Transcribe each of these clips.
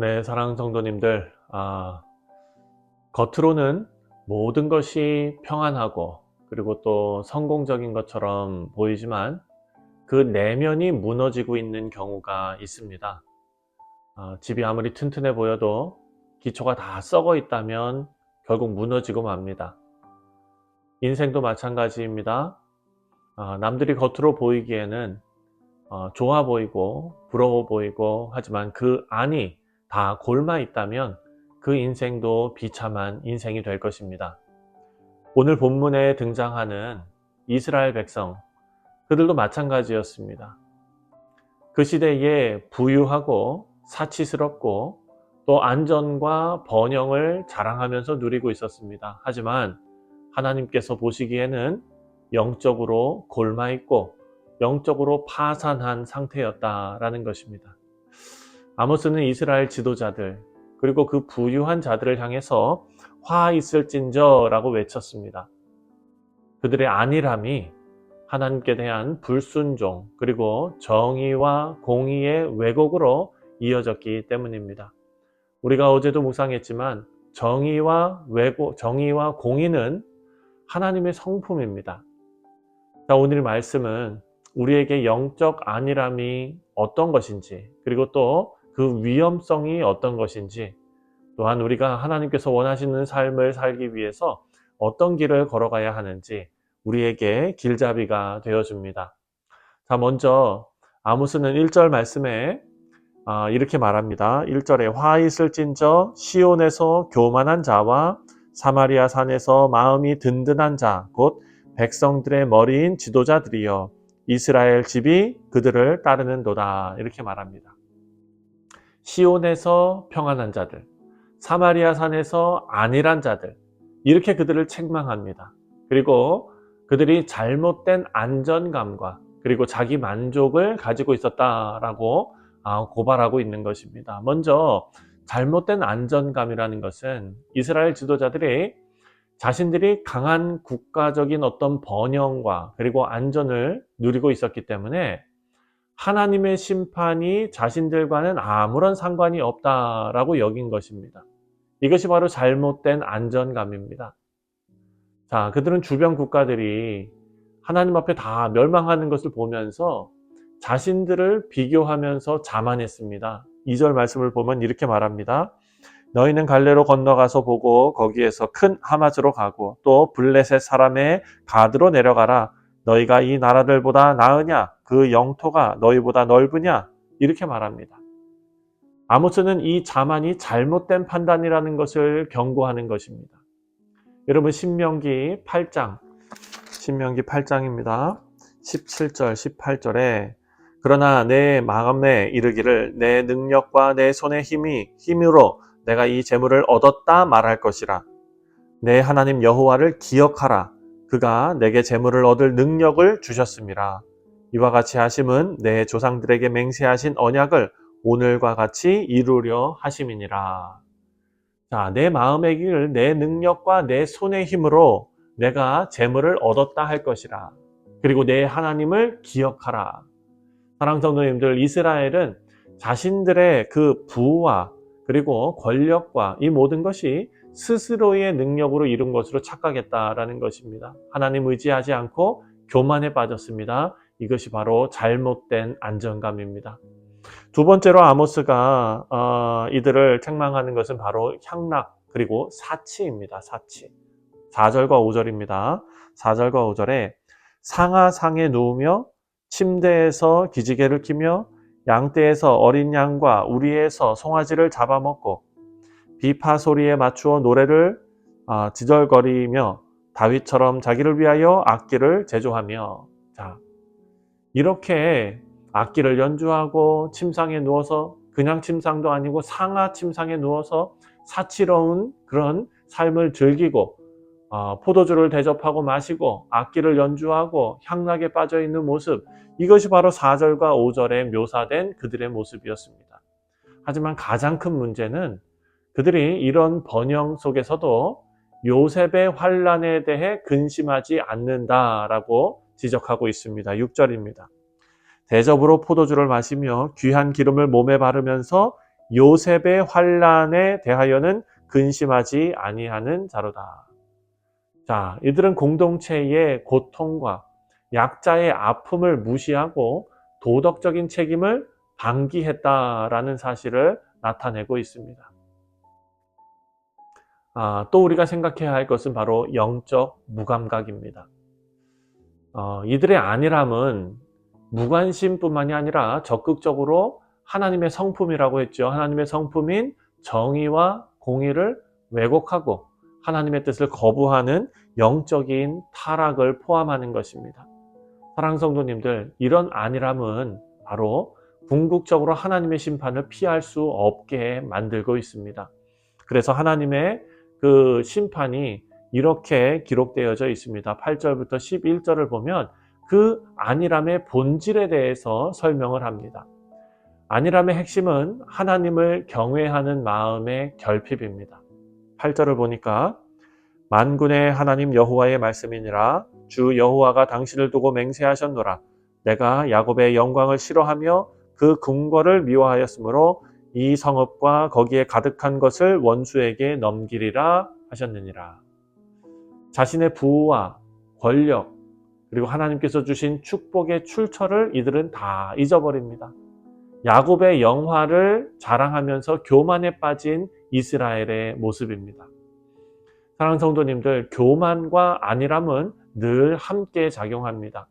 네, 사랑하는 성도님들, 겉으로는 모든 것이 평안하고 그리고 또 성공적인 것처럼 보이지만 그 내면이 무너지고 있는 경우가 있습니다. 집이 아무리 튼튼해 보여도 기초가 다 썩어 있다면 결국 무너지고 맙니다. 인생도 마찬가지입니다. 남들이 겉으로 보이기에는 좋아 보이고 부러워 보이고 하지만 그 안이 다 골마 있다면 그 인생도 비참한 인생이 될 것입니다. 오늘 본문에 등장하는 이스라엘 백성, 그들도 마찬가지였습니다. 그 시대에 부유하고 사치스럽고 또 안전과 번영을 자랑하면서 누리고 있었습니다. 하지만 하나님께서 보시기에는 영적으로 골마 있고 영적으로 파산한 상태였다라는 것입니다. 아모스는 이스라엘 지도자들 그리고 그 부유한 자들을 향해서 화 있을진저 라고 외쳤습니다. 그들의 안일함이 하나님께 대한 불순종 그리고 정의와 공의의 왜곡으로 이어졌기 때문입니다. 우리가 어제도 묵상했지만 정의와 공의는 하나님의 성품입니다. 자, 오늘 말씀은 우리에게 영적 안일함이 어떤 것인지 그리고 또 그 위험성이 어떤 것인지 또한 우리가 하나님께서 원하시는 삶을 살기 위해서 어떤 길을 걸어가야 하는지 우리에게 길잡이가 되어줍니다. 자, 먼저 아모스는 1절 말씀에 이렇게 말합니다. 1절에 화 있을진저 시온에서 교만한 자와 사마리아 산에서 마음이 든든한 자 곧 백성들의 머리인 지도자들이여 이스라엘 집이 그들을 따르는도다 이렇게 말합니다. 시온에서 평안한 자들, 사마리아 산에서 안일한 자들 이렇게 그들을 책망합니다. 그리고 그들이 잘못된 안전감과 그리고 자기 만족을 가지고 있었다라고 고발하고 있는 것입니다. 먼저 잘못된 안전감이라는 것은 이스라엘 지도자들이 자신들이 강한 국가적인 어떤 번영과 그리고 안전을 누리고 있었기 때문에 하나님의 심판이 자신들과는 아무런 상관이 없다라고 여긴 것입니다. 이것이 바로 잘못된 안전감입니다. 자, 그들은 주변 국가들이 하나님 앞에 다 멸망하는 것을 보면서 자신들을 비교하면서 자만했습니다. 2절 말씀을 보면 이렇게 말합니다. 너희는 갈레로 건너가서 보고 거기에서 큰 하마즈로 가고 또 블레셋 사람의 가드로 내려가라. 너희가 이 나라들보다 나으냐? 그 영토가 너희보다 넓으냐? 이렇게 말합니다. 아모스는 이 자만이 잘못된 판단이라는 것을 경고하는 것입니다. 여러분 신명기 8장입니다. 17절, 18절에 그러나 내 마음에 이르기를 내 능력과 내 손의 힘으로 내가 이 재물을 얻었다 말할 것이라. 내 하나님 여호와를 기억하라. 그가 내게 재물을 얻을 능력을 주셨음이라. 이와 같이 하심은 내 조상들에게 맹세하신 언약을 오늘과 같이 이루려 하심이니라. 자, 내 마음의 길을 내 능력과 내 손의 힘으로 내가 재물을 얻었다 할 것이라. 그리고 내 하나님을 기억하라. 사랑하는 성도님들, 이스라엘은 자신들의 그 부와 그리고 권력과 이 모든 것이 스스로의 능력으로 이룬 것으로 착각했다라는 것입니다. 하나님 의지하지 않고 교만에 빠졌습니다. 이것이 바로 잘못된 안정감입니다. 두 번째로 아모스가 이들을 책망하는 것은 바로 향락 그리고 사치입니다. 사치. 4절과 5절입니다. 4절과 5절에 상하상에 누우며 침대에서 기지개를 키며 양떼에서 어린 양과 우리에서 송아지를 잡아먹고 비파 소리에 맞추어 노래를 지절거리며 다윗처럼 자기를 위하여 악기를 제조하며 자, 이렇게 악기를 연주하고 침상에 누워서 그냥 침상도 아니고 상하 침상에 누워서 사치로운 그런 삶을 즐기고 포도주를 대접하고 마시고 악기를 연주하고 향락에 빠져있는 모습 이것이 바로 4절과 5절에 묘사된 그들의 모습이었습니다. 하지만 가장 큰 문제는 그들이 이런 번영 속에서도 요셉의 환난에 대해 근심하지 않는다라고 지적하고 있습니다. 6절입니다. 대접으로 포도주를 마시며 귀한 기름을 몸에 바르면서 요셉의 환난에 대하여는 근심하지 아니하는 자로다. 자, 이들은 공동체의 고통과 약자의 아픔을 무시하고 도덕적인 책임을 방기했다라는 사실을 나타내고 있습니다. 또 우리가 생각해야 할 것은 바로 영적 무감각입니다. 이들의 안일함은 무관심뿐만이 아니라 적극적으로 하나님의 성품이라고 했죠. 하나님의 성품인 정의와 공의를 왜곡하고 하나님의 뜻을 거부하는 영적인 타락을 포함하는 것입니다. 사랑하는 성도님들, 이런 안일함은 바로 궁극적으로 하나님의 심판을 피할 수 없게 만들고 있습니다. 그래서 하나님의 그 심판이 이렇게 기록되어져 있습니다. 8절부터 11절을 보면 그 안일함의 본질에 대해서 설명을 합니다. 안일함의 핵심은 하나님을 경외하는 마음의 결핍입니다. 8절을 보니까 만군의 하나님 여호와의 말씀이니라. 주 여호와가 당신을 두고 맹세하셨노라. 내가 야곱의 영광을 싫어하며 그 궁궐을 미워하였으므로 이 성읍과 거기에 가득한 것을 원수에게 넘기리라 하셨느니라. 자신의 부와 권력 그리고 하나님께서 주신 축복의 출처를 이들은 다 잊어버립니다. 야곱의 영화를 자랑하면서 교만에 빠진 이스라엘의 모습입니다. 사랑하는 성도님들, 교만과 안일함은 늘 함께 작용합니다.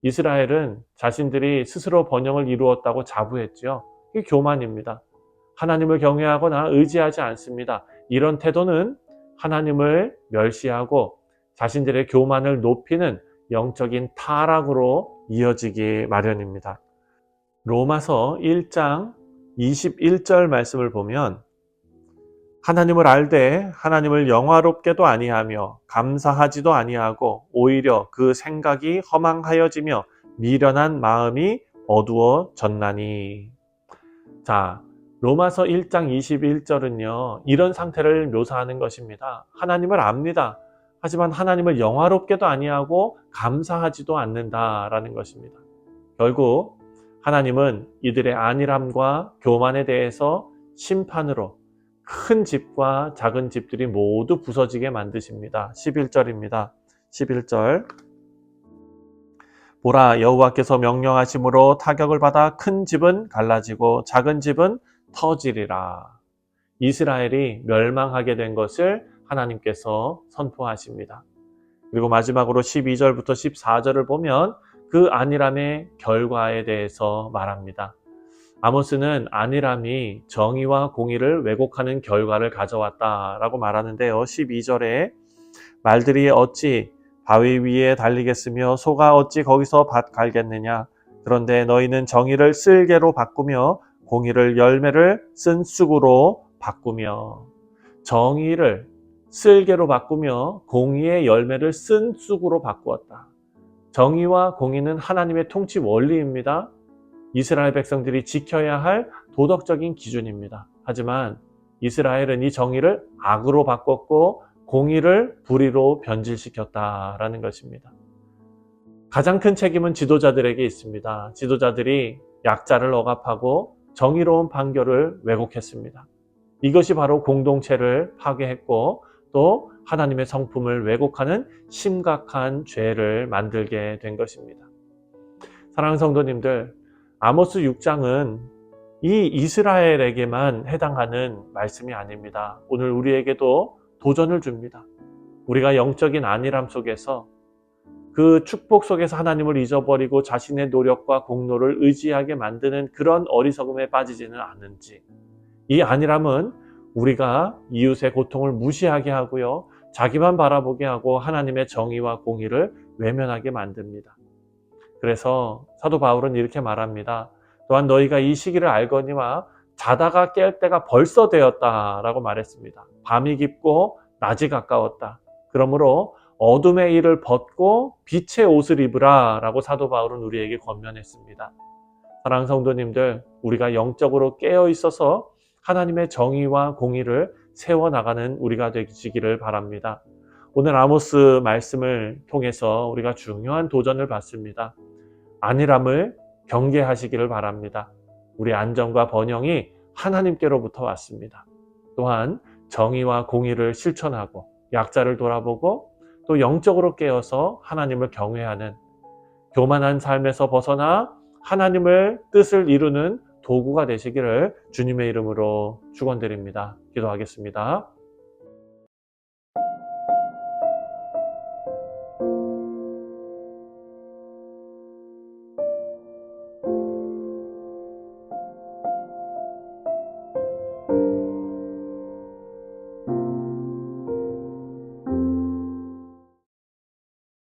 이스라엘은 자신들이 스스로 번영을 이루었다고 자부했죠. 이게 교만입니다. 하나님을 경외하거나 의지하지 않습니다. 이런 태도는 하나님을 멸시하고 자신들의 교만을 높이는 영적인 타락으로 이어지기 마련입니다. 로마서 1장 21절 말씀을 보면 하나님을 알되 하나님을 영화롭게도 아니하며 감사하지도 아니하고 오히려 그 생각이 허망하여지며 미련한 마음이 어두워졌나니. 자, 로마서 1장 21절은요, 이런 상태를 묘사하는 것입니다. 하나님을 압니다. 하지만 하나님을 영화롭게도 아니하고 감사하지도 않는다라는 것입니다. 결국 하나님은 이들의 안일함과 교만에 대해서 심판으로 큰 집과 작은 집들이 모두 부서지게 만드십니다. 11절입니다. 11절. 보라, 여호와께서 명령하심으로 타격을 받아 큰 집은 갈라지고 작은 집은 터지리라. 이스라엘이 멸망하게 된 것을 하나님께서 선포하십니다. 그리고 마지막으로 12절부터 14절을 보면 그 안일함의 결과에 대해서 말합니다. 아모스는 안일함이 정의와 공의를 왜곡하는 결과를 가져왔다라고 말하는데요. 12절에 말들이 어찌 바위 위에 달리겠으며 소가 어찌 거기서 밭 갈겠느냐. 그런데 너희는 정의를 쓸개로 바꾸며 공의를 열매를 쓴 쑥으로 바꾸며. 정의를 쓸개로 바꾸며 공의의 열매를 쓴 쑥으로 바꾸었다. 정의와 공의는 하나님의 통치 원리입니다. 이스라엘 백성들이 지켜야 할 도덕적인 기준입니다. 하지만 이스라엘은 이 정의를 악으로 바꿨고 공의를 불의로 변질시켰다라는 것입니다. 가장 큰 책임은 지도자들에게 있습니다. 지도자들이 약자를 억압하고 정의로운 판결을 왜곡했습니다. 이것이 바로 공동체를 파괴했고 또 하나님의 성품을 왜곡하는 심각한 죄를 만들게 된 것입니다. 사랑하는 성도님들, 아모스 6장은 이 이스라엘에게만 해당하는 말씀이 아닙니다. 오늘 우리에게도 도전을 줍니다. 우리가 영적인 안일함 속에서 그 축복 속에서 하나님을 잊어버리고 자신의 노력과 공로를 의지하게 만드는 그런 어리석음에 빠지지는 않은지. 이 안일함은 우리가 이웃의 고통을 무시하게 하고요. 자기만 바라보게 하고 하나님의 정의와 공의를 외면하게 만듭니다. 그래서 사도 바울은 이렇게 말합니다. 또한 너희가 이 시기를 알거니와 자다가 깰 때가 벌써 되었다라고 말했습니다. 밤이 깊고 낮이 가까웠다. 그러므로 어둠의 일을 벗고 빛의 옷을 입으라 라고 사도 바울은 우리에게 권면했습니다. 사랑하는 성도님들, 우리가 영적으로 깨어 있어서 하나님의 정의와 공의를 세워나가는 우리가 되시기를 바랍니다. 오늘 아모스 말씀을 통해서 우리가 중요한 도전을 받습니다. 안일함을 경계하시기를 바랍니다. 우리 안전과 번영이 하나님께로부터 왔습니다. 또한 정의와 공의를 실천하고 약자를 돌아보고 또 영적으로 깨어서 하나님을 경외하는 교만한 삶에서 벗어나 하나님을 뜻을 이루는 도구가 되시기를 주님의 이름으로 축원드립니다. 기도하겠습니다.